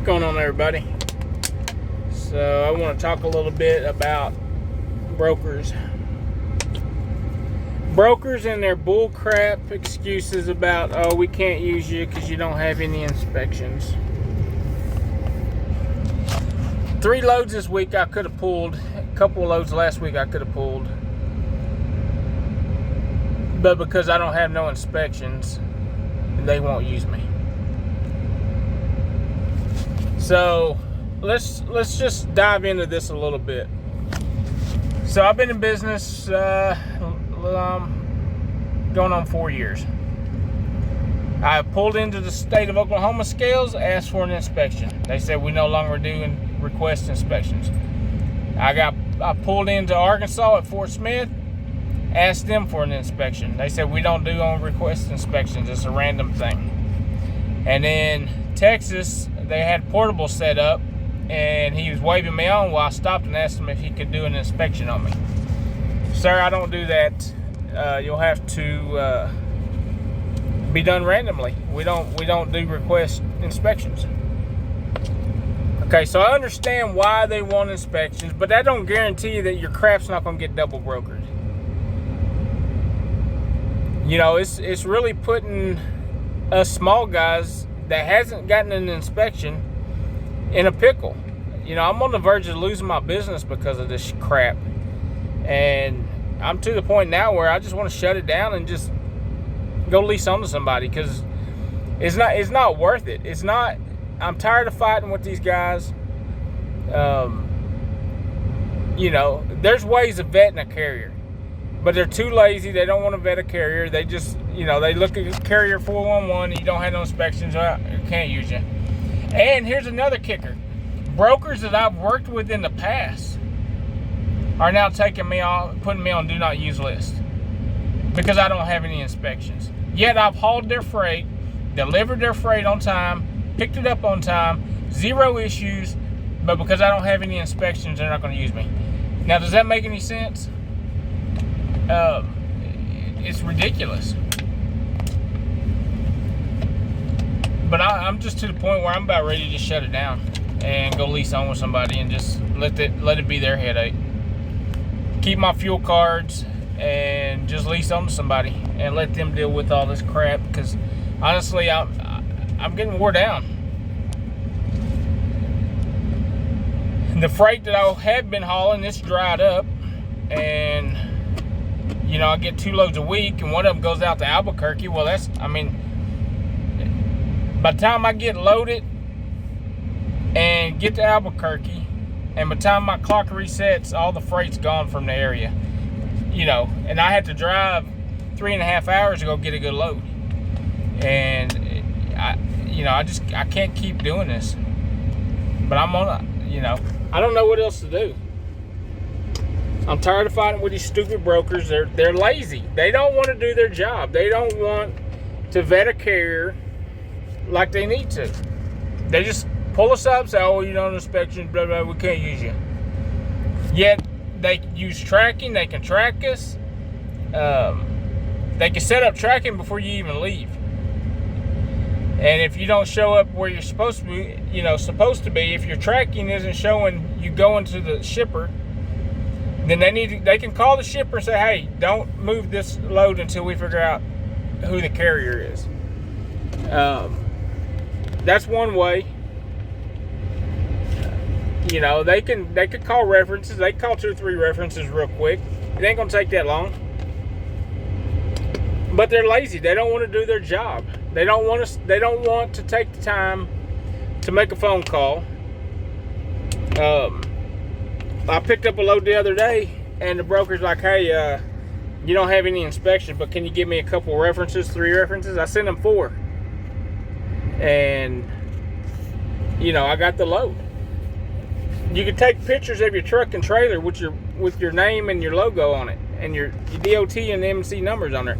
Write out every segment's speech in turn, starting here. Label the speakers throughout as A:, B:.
A: What's going on, everybody? So I want to talk a little bit about brokers. Brokers and their bull crap excuses about, oh, we can't use you because you don't have any inspections. 3 loads this week I could have pulled. A couple of loads last week I could have pulled. But because I don't have no inspections, they won't use me. So let's just dive into this a little bit. So I've been in business going on 4 years. I pulled into the state of Oklahoma scales, asked for an inspection. They said we no longer do request inspections. I pulled into Arkansas at Fort Smith, asked them for an inspection. They said we don't do on request inspections. It's a random thing. And in Texas, they had portable set up, and he was waving me on while I stopped and asked him if he could do an inspection on me. Sir, I don't do that. You'll have to be done randomly. We don't do request inspections. Okay, so I understand why they want inspections, but that don't guarantee you that your crap's not going to get double brokered. You know, it's really putting us small guys that hasn't gotten an inspection in a pickle. You know, I'm on the verge of losing my business because of this crap. And I'm to the point now where I just want to shut it down and just go lease on to somebody, because it's not worth it. It's not. I'm tired of fighting with these guys. You know, there's ways of vetting a carrier, but they're too lazy. They don't want to vet a carrier. They just, you know, they look at carrier 411. You don't have no inspections. Well, can't use you. And here's another kicker: brokers that I've worked with in the past are now taking me on, putting me on do not use list because I don't have any inspections. Yet I've hauled their freight, delivered their freight on time, picked it up on time, 0 issues, but because I don't have any inspections, they're not going to use me. Now, does that make any sense? It's ridiculous. But I'm just to the point where I'm about ready to shut it down and go lease on with somebody and just let it be their headache. Keep my fuel cards and just lease on to somebody and let them deal with all this crap, because honestly, I'm getting wore down. The freight that I have been hauling, it's dried up, and you know, I get 2 loads a week, and one of them goes out to Albuquerque. Well, by the time I get loaded and get to Albuquerque, and by the time my clock resets, all the freight's gone from the area. You know, and I had to drive 3.5 hours to go get a good load. And I can't keep doing this. But I'm on, I don't know what else to do. I'm tired of fighting with these stupid brokers. They're lazy. They don't want to do their job. They don't want to vet a carrier like they need to. They just pull us up and say, oh, you don't inspection, blah, blah, we can't use you. Yet they use tracking. They can track us. They can set up tracking before you even leave. And if you don't show up where you're supposed to be, if your tracking isn't showing you going to the shipper, then they can call the shipper and say, hey, don't move this load until we figure out who the carrier is. That's one way. You know, they could call references. They can call 2 or 3 references real quick. It ain't gonna take that long. But they're lazy. They don't want to do their job. They don't want to take the time to make a phone call. I picked up a load the other day, and the broker's like, hey, you don't have any inspection, but can you give me a couple references, 3 references? I sent them 4. And, I got the load. You can take pictures of your truck and trailer with your name and your logo on it, and your DOT and MC numbers on there.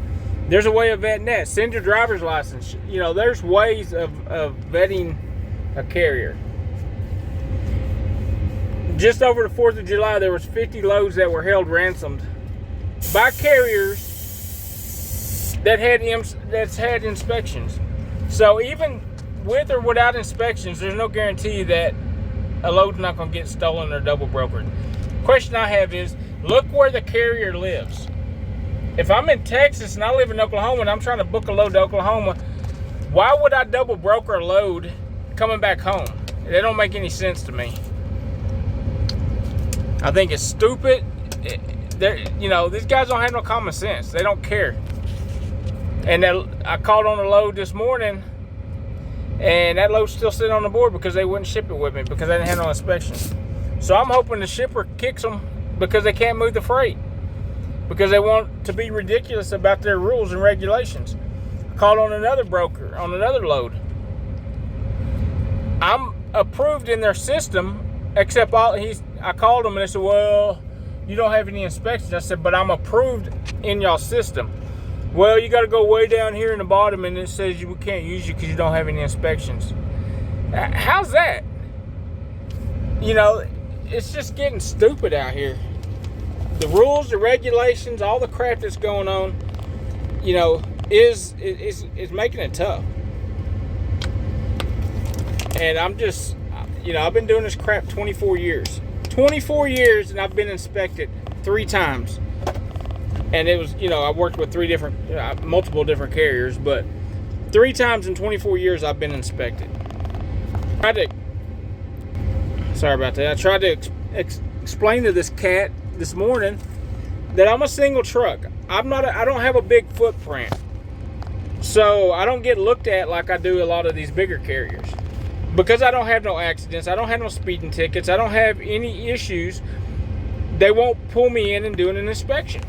A: There's a way of vetting that. Send your driver's license. There's ways of vetting a carrier. Just over the 4th of July, there was 50 loads that were held ransomed by carriers that had inspections. So even with or without inspections, there's no guarantee that a load's not going to get stolen or double brokered. Question I have is, look where the carrier lives. If I'm in Texas and I live in Oklahoma and I'm trying to book a load to Oklahoma, why would I double broker a load coming back home? It don't make any sense to me. I think it's stupid. These guys don't have no common sense. They don't care. And I called on a load this morning, and that load's still sitting on the board because they wouldn't ship it with me because they didn't have no inspection. So I'm hoping the shipper kicks them because they can't move the freight, because they want to be ridiculous about their rules and regulations. I called on another broker on another load. I'm approved in their system, except I called them and they said, well, you don't have any inspections. I said, but I'm approved in y'all system. Well, you got to go way down here in the bottom and it says we can't use you because you don't have any inspections. How's that? It's just getting stupid out here. The rules, the regulations, all the crap that's going on, is making it tough. And I'm just, I've been doing this crap 24 years. 24 years, and I've been inspected 3 times. And it was, I worked with multiple different carriers, but 3 times in 24 years I've been inspected. Sorry about that. I tried to explain to this cat this morning that I'm a single truck. I don't have a big footprint. So I don't get looked at like I do a lot of these bigger carriers. Because I don't have no accidents, I don't have no speeding tickets, I don't have any issues, they won't pull me in and do an inspection.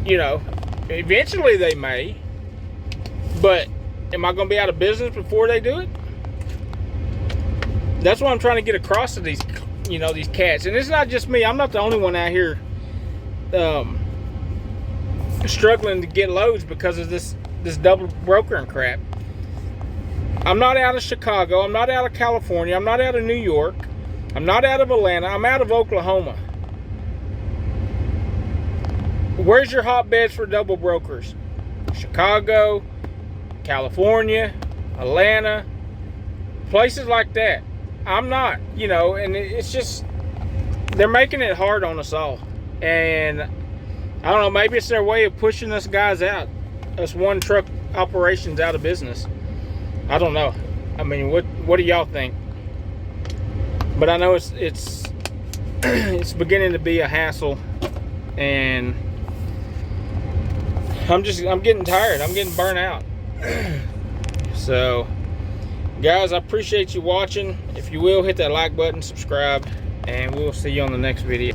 A: Eventually they may, but am I going to be out of business before they do it? That's what I'm trying to get across to these, these cats. And it's not just me. I'm not the only one out here struggling to get loads because of this double brokering crap. I'm not out of Chicago. I'm not out of California. I'm not out of New York. I'm not out of Atlanta. I'm out of Oklahoma. Where's your hotbeds for double brokers? Chicago, California, Atlanta, places like that. I'm not, and it's just, they're making it hard on us all. And I don't know, maybe it's their way of pushing us guys out, us one truck operations out of business. I don't know. I mean, what do y'all think? But I know it's it's beginning to be a hassle, and I'm getting tired. I'm getting burnt out. So, guys, I appreciate you watching. If you will, hit that like button, subscribe, and we'll see you on the next video.